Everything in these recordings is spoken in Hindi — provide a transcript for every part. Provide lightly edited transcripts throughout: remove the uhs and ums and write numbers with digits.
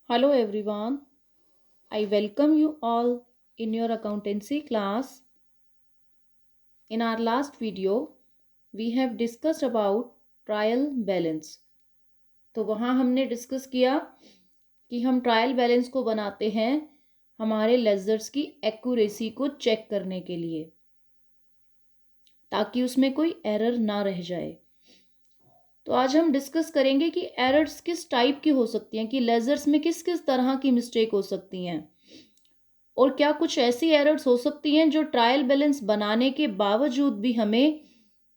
Hello everyone. I welcome you all in your accountancy class. In our last video, we have discussed about trial balance. तो वहाँ हमने डिस्कस किया कि हम ट्रायल बैलेंस को बनाते हैं हमारे लेजर्स की एक्यूरेसी को चेक करने के लिए, ताकि उसमें कोई एरर ना रह जाए। तो आज हम डिस्कस करेंगे कि एरर्स किस टाइप की हो सकती हैं, कि लेजर्स में किस किस तरह की मिस्टेक हो सकती हैं, और क्या कुछ ऐसी एरर्स हो सकती हैं जो ट्रायल बैलेंस बनाने के बावजूद भी हमें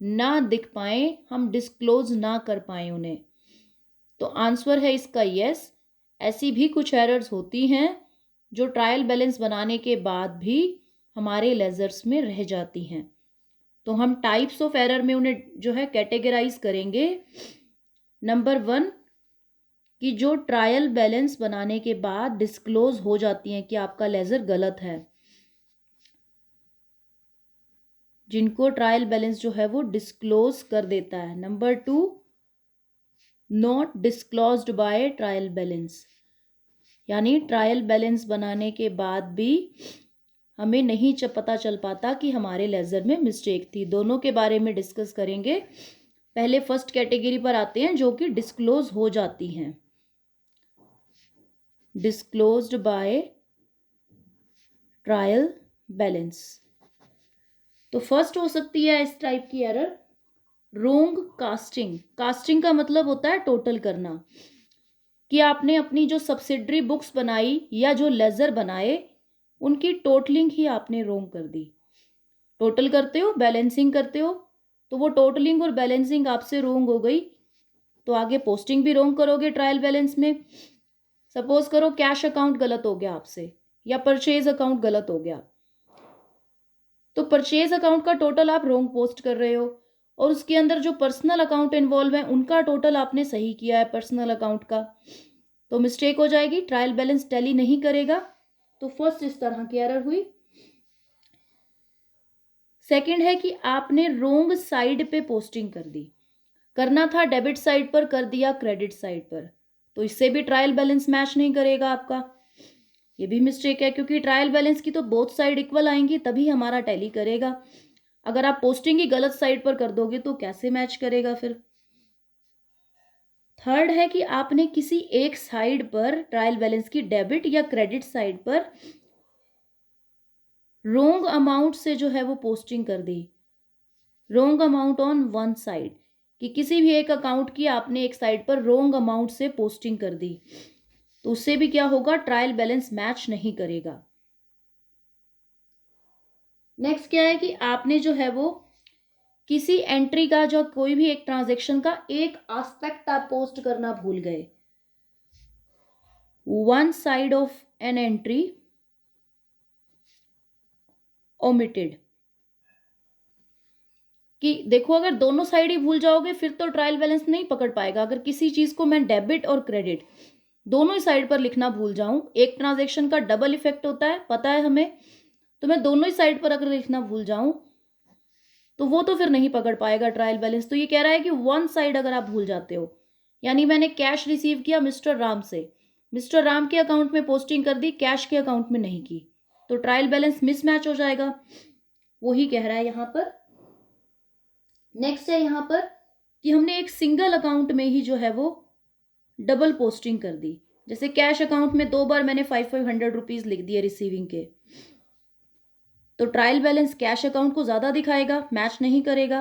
ना दिख पाए, हम डिस्क्लोज ना कर पाए उन्हें। तो आंसर है इसका यस। ऐसी भी कुछ एरर्स होती हैं जो ट्रायल बैलेंस बनाने के बाद भी हमारे लेजर्स में रह जाती हैं। तो हम टाइप्स ऑफ एरर में उन्हें जो है कैटेगराइज करेंगे। नंबर 1, कि जो ट्रायल बैलेंस बनाने के बाद डिस्क्लोज हो जाती हैं कि आपका लेजर गलत है, जिनको ट्रायल बैलेंस जो है वो डिस्क्लोज कर देता है। Number 2, not disclosed by trial balance, यानी ट्रायल बैलेंस बनाने के बाद भी हमें नहीं पता चल पाता कि हमारे लेजर में मिस्टेक थी। दोनों के बारे में डिस्कस करेंगे। पहले फर्स्ट कैटेगरी पर आते हैं जो कि डिस्क्लोज हो जाती हैं, डिस्क्लोज्ड बाय ट्रायल बैलेंस। तो फर्स्ट हो सकती है इस टाइप की एरर रोंग कास्टिंग। कास्टिंग का मतलब होता है टोटल करना, कि आपने अपनी जो सब्सिडरी बुक्स बनाई या जो लेजर बनाए उनकी टोटलिंग ही आपने रोंग कर दी। टोटल करते हो, बैलेंसिंग करते हो, तो वो टोटलिंग और बैलेंसिंग आपसे रोंग हो गई, तो आगे पोस्टिंग भी रोंग करोगे ट्रायल बैलेंस में। सपोज करो कैश अकाउंट गलत हो गया आपसे, या परचेज अकाउंट गलत हो गया, तो परचेज अकाउंट का टोटल आप रोंग पोस्ट कर रहे हो, और उसके अंदर जो पर्सनल अकाउंट इन्वॉल्व है उनका टोटल आपने सही किया है पर्सनल अकाउंट का, तो मिस्टेक हो जाएगी, ट्रायल बैलेंस टैली नहीं करेगा। तो फर्स्ट इस तरह की एरर हुई। सेकंड है कि आपने रोंग साइड पे पोस्टिंग कर दी, करना था डेबिट साइड पर, कर दिया क्रेडिट साइड पर, तो इससे भी ट्रायल बैलेंस मैच नहीं करेगा आपका। ये भी मिस्टेक है, क्योंकि ट्रायल बैलेंस की तो बोथ साइड इक्वल आएंगी तभी हमारा टैली करेगा। अगर आप पोस्टिंग ही गलत साइड पर कर दोगे तो कैसे मैच करेगा फिर। थर्ड है कि आपने किसी एक साइड पर ट्रायल बैलेंस की डेबिट या क्रेडिट साइड पर रोंग अमाउंट से जो है वो पोस्टिंग कर दी, रोंग अमाउंट ऑन वन साइड, कि किसी भी एक अकाउंट की आपने एक साइड पर रोंग अमाउंट से पोस्टिंग कर दी, तो उससे भी क्या होगा, ट्रायल बैलेंस मैच नहीं करेगा। नेक्स्ट क्या है कि आपने जो है वो किसी एंट्री का, जो कोई भी एक ट्रांजैक्शन का एक एस्पेक्ट आप पोस्ट करना भूल गए, one side of an entry omitted, कि देखो अगर दोनों साइड ही भूल जाओगे फिर तो ट्रायल बैलेंस नहीं पकड़ पाएगा। अगर किसी चीज को मैं डेबिट और क्रेडिट दोनों ही साइड पर लिखना भूल जाऊं, एक ट्रांजैक्शन का डबल इफेक्ट होता है पता है हमें, तो मैं दोनों ही साइड पर अगर लिखना भूल जाऊं तो वो तो फिर नहीं पकड़ पाएगा ट्रायल बैलेंस। तो ये कह रहा है कि वन साइड अगर आप भूल जाते हो, यानी मैंने कैश रिसीव किया मिस्टर राम से, मिस्टर राम के अकाउंट में पोस्टिंग कर दी, कैश के अकाउंट में नहीं की, तो ट्रायल बैलेंस मिसमैच हो जाएगा। वही कह रहा है यहां पर। नेक्स्ट है यहां पर कि हमने एक सिंगल अकाउंट में ही जो है वो डबल पोस्टिंग कर दी, जैसे कैश अकाउंट में 2 बार मैंने 500 रुपीज लिख दिए रिसीविंग के, तो ट्रायल बैलेंस कैश अकाउंट को ज्यादा दिखाएगा, मैच नहीं करेगा।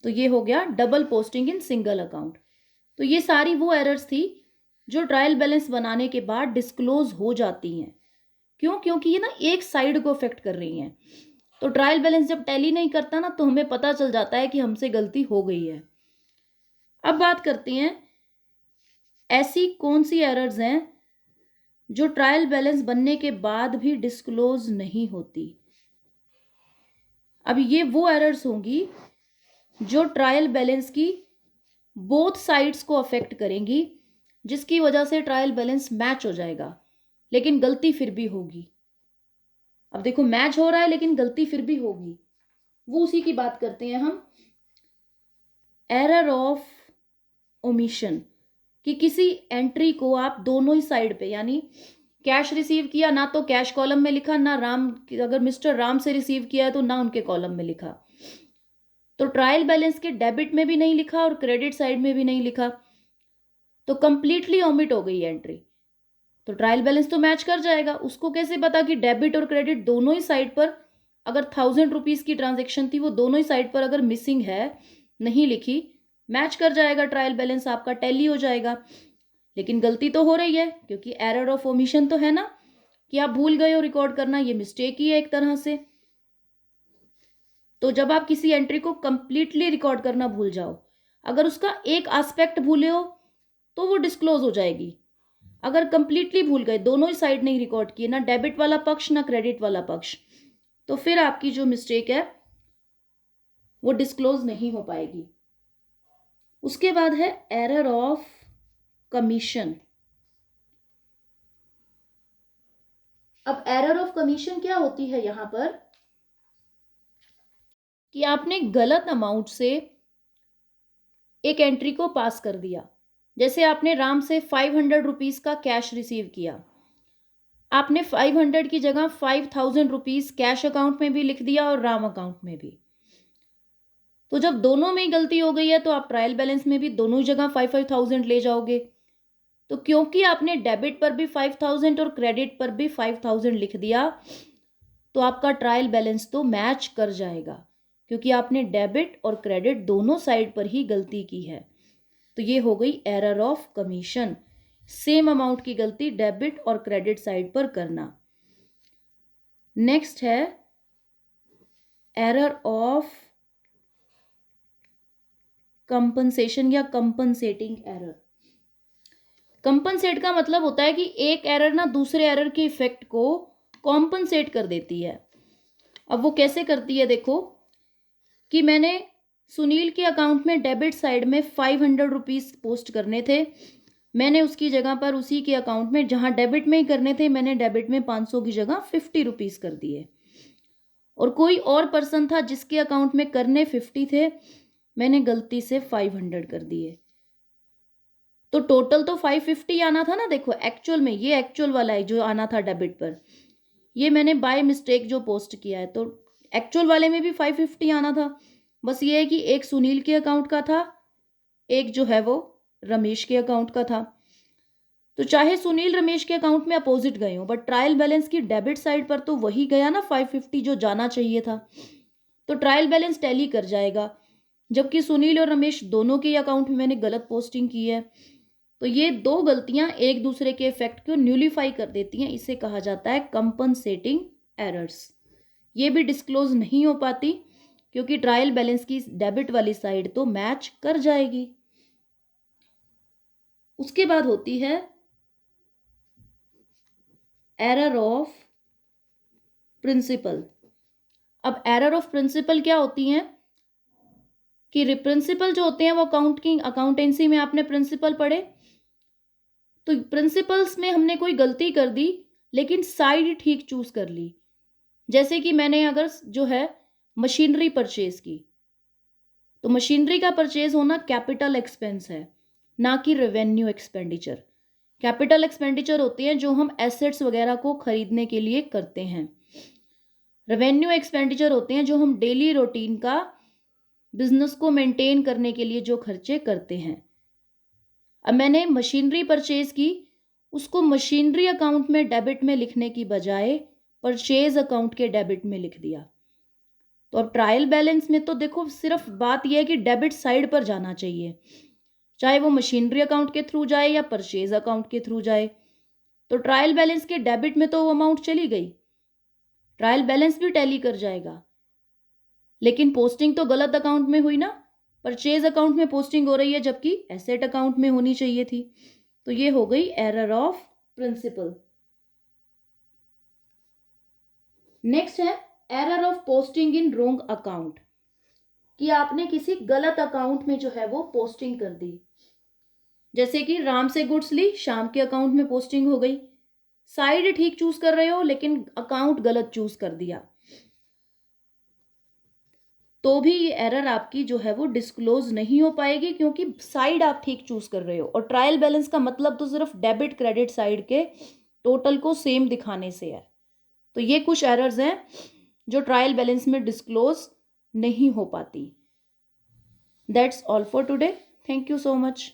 तो ये हो गया double posting in single account. तो ये सारी वो एरर्स थी जो ट्रायल बैलेंस बनाने के बाद डिस्क्लोज हो जाती हैं। क्यों? क्योंकि ये ना एक साइड को अफेक्ट कर रही हैं। तो ट्रायल बैलेंस जब टैली नहीं करता ना, तो हमें पता चल जाता है कि हमसे गलती हो गई है। अब बात करते हैं ऐसी कौन सी एरर्स हैं जो ट्रायल बैलेंस बनने के बाद भी डिस्क्लोज नहीं होती। अब ये वो एरर्स होंगी जो ट्रायल बैलेंस की बोथ साइड्स को अफेक्ट करेंगी, जिसकी वजह से ट्रायल बैलेंस मैच हो जाएगा, लेकिन गलती फिर भी होगी। अब देखो मैच हो रहा है लेकिन गलती फिर भी होगी, वो उसी की बात करते हैं हम, एरर ऑफ ओमिशन। कि किसी एंट्री को आप दोनों ही साइड पे, यानी कैश रिसीव किया ना तो कैश कॉलम में लिखा, ना राम, अगर मिस्टर राम से रिसीव किया है तो ना उनके कॉलम में लिखा, तो ट्रायल बैलेंस के डेबिट में भी नहीं लिखा और क्रेडिट साइड में भी नहीं लिखा, तो कंप्लीटली ओमिट हो गई एंट्री। तो ट्रायल बैलेंस तो मैच कर जाएगा। उसको कैसे पता कि डेबिट और क्रेडिट दोनों ही साइड पर, अगर 1000 रुपीज की ट्रांजेक्शन थी वो दोनों ही साइड पर अगर मिसिंग है, नहीं लिखी, मैच कर जाएगा ट्रायल बैलेंस, आपका टैली हो जाएगा। लेकिन गलती तो हो रही है, क्योंकि एरर ऑफ ओमिशन तो है ना, कि आप भूल गए हो रिकॉर्ड करना, ये मिस्टेक ही है एक तरह से। तो जब आप किसी एंट्री को कंप्लीटली रिकॉर्ड करना भूल जाओ, अगर उसका एक एस्पेक्ट भूले हो तो वो डिस्क्लोज हो जाएगी। अगर कंप्लीटली भूल गए, दोनों ही साइड नहीं रिकॉर्ड किए, ना डेबिट वाला पक्ष ना क्रेडिट वाला पक्ष, तो फिर आपकी जो मिस्टेक है वो डिस्क्लोज नहीं हो पाएगी। उसके बाद है एरर ऑफ कमीशन। अब एरर ऑफ कमीशन क्या होती है यहां पर, कि आपने गलत अमाउंट से एक एंट्री को पास कर दिया। जैसे आपने राम से 500 रुपीज का कैश रिसीव किया, आपने 500 की जगह 5000 रुपीज कैश अकाउंट में भी लिख दिया और राम अकाउंट में भी। तो जब दोनों में ही गलती हो गई है तो आप ट्रायल बैलेंस में भी दोनों ही जगह 5,000 ले जाओगे। तो क्योंकि आपने डेबिट पर भी 5,000 और क्रेडिट पर भी 5,000 लिख दिया, तो आपका ट्रायल बैलेंस तो मैच कर जाएगा, क्योंकि आपने डेबिट और क्रेडिट दोनों साइड पर ही गलती की है। तो ये हो गई error of commission, same amount की गलती डेबिट और क्रेडिट साइड पर करना। नेक्स्ट है एरर ऑफ कंपनसेशन या कंपनसेटिंग एरर। कंपनसेट का मतलब होता है कि एक एरर ना दूसरे एरर के इफेक्ट को कॉम्पनसेट कर देती है। अब वो कैसे करती है, देखो कि मैंने सुनील के अकाउंट में डेबिट साइड में 500 रुपीज पोस्ट करने थे, मैंने उसकी जगह पर उसी के अकाउंट में, जहां डेबिट में ही करने थे, मैंने डेबिट में 500 की जगह 50 रुपीज कर दिए। और कोई और पर्सन था जिसके अकाउंट में करने 50 थे, मैंने गलती से 500 कर दिए। तो टोटल तो 550 आना था ना, देखो एक्चुअल में, ये एक्चुअल वाला है जो आना था डेबिट पर, ये मैंने बाय मिस्टेक जो पोस्ट किया है, तो एक्चुअल वाले में भी 550 आना था। बस ये है कि एक सुनील के अकाउंट का था, एक जो है वो रमेश के अकाउंट का था। तो चाहे सुनील रमेश के अकाउंट में अपोजिट गए हो, बट ट्रायल बैलेंस की डेबिट साइड पर तो वही गया ना 550 जो जाना चाहिए था, तो ट्रायल बैलेंस टैली कर जाएगा। जबकि सुनील और रमेश दोनों के अकाउंट में मैंने गलत पोस्टिंग की है, तो ये दो गलतियां एक दूसरे के इफेक्ट को न्यूलीफाई कर देती हैं, इसे कहा जाता है कंपनसेटिंग एरर्स। ये भी डिस्क्लोज नहीं हो पाती, क्योंकि ट्रायल बैलेंस की डेबिट वाली साइड तो मैच कर जाएगी। उसके बाद होती है एरर ऑफ प्रिंसिपल। अब एरर ऑफ प्रिंसिपल क्या होती हैं, कि प्रिंसिपल जो होते हैं वो अकाउंटेंसी में आपने प्रिंसिपल पढ़े, तो प्रिंसिपल्स में हमने कोई गलती कर दी लेकिन साइड ठीक चूज कर ली। जैसे कि मैंने अगर जो है मशीनरी परचेज की, तो मशीनरी का परचेज होना कैपिटल एक्सपेंस है, ना कि रेवेन्यू एक्सपेंडिचर। कैपिटल एक्सपेंडिचर होते हैं जो हम एसेट्स वगैरह को खरीदने के लिए करते हैं। रेवेन्यू एक्सपेंडिचर होते हैं जो हम डेली रूटीन का बिजनेस को मेंटेन करने के लिए जो खर्चे करते हैं। अब मैंने मशीनरी परचेज की, उसको मशीनरी अकाउंट में डेबिट में लिखने की बजाय परचेज अकाउंट के डेबिट में लिख दिया। तो अब ट्रायल बैलेंस में तो देखो सिर्फ बात यह है कि डेबिट साइड पर जाना चाहिए, चाहे वो मशीनरी अकाउंट के थ्रू जाए या परचेज अकाउंट के थ्रू जाए। तो ट्रायल बैलेंस के डेबिट में तो वो अमाउंट चली गई, ट्रायल बैलेंस भी टैली कर जाएगा, लेकिन पोस्टिंग तो गलत अकाउंट में हुई ना, परचेज अकाउंट में पोस्टिंग हो रही है जबकि एसेट अकाउंट में होनी चाहिए थी। तो ये हो गई एरर ऑफ प्रिंसिपल। नेक्स्ट है error of posting in wrong account, कि आपने किसी गलत अकाउंट में जो है वो पोस्टिंग कर दी। जैसे कि राम से गुड्स ली, श्याम के अकाउंट में पोस्टिंग हो गई, साइड ठीक चूज कर रहे हो लेकिन अकाउंट गलत चूज कर दिया। तो भी ये एरर आपकी जो है वो डिस्क्लोज नहीं हो पाएगी, क्योंकि साइड आप ठीक चूज कर रहे हो। और ट्रायल बैलेंस का मतलब तो सिर्फ डेबिट क्रेडिट साइड के टोटल को सेम दिखाने से है। तो ये कुछ एरर्स हैं जो ट्रायल बैलेंस में डिस्क्लोज नहीं हो पाती। That's all for today. Thank you so much.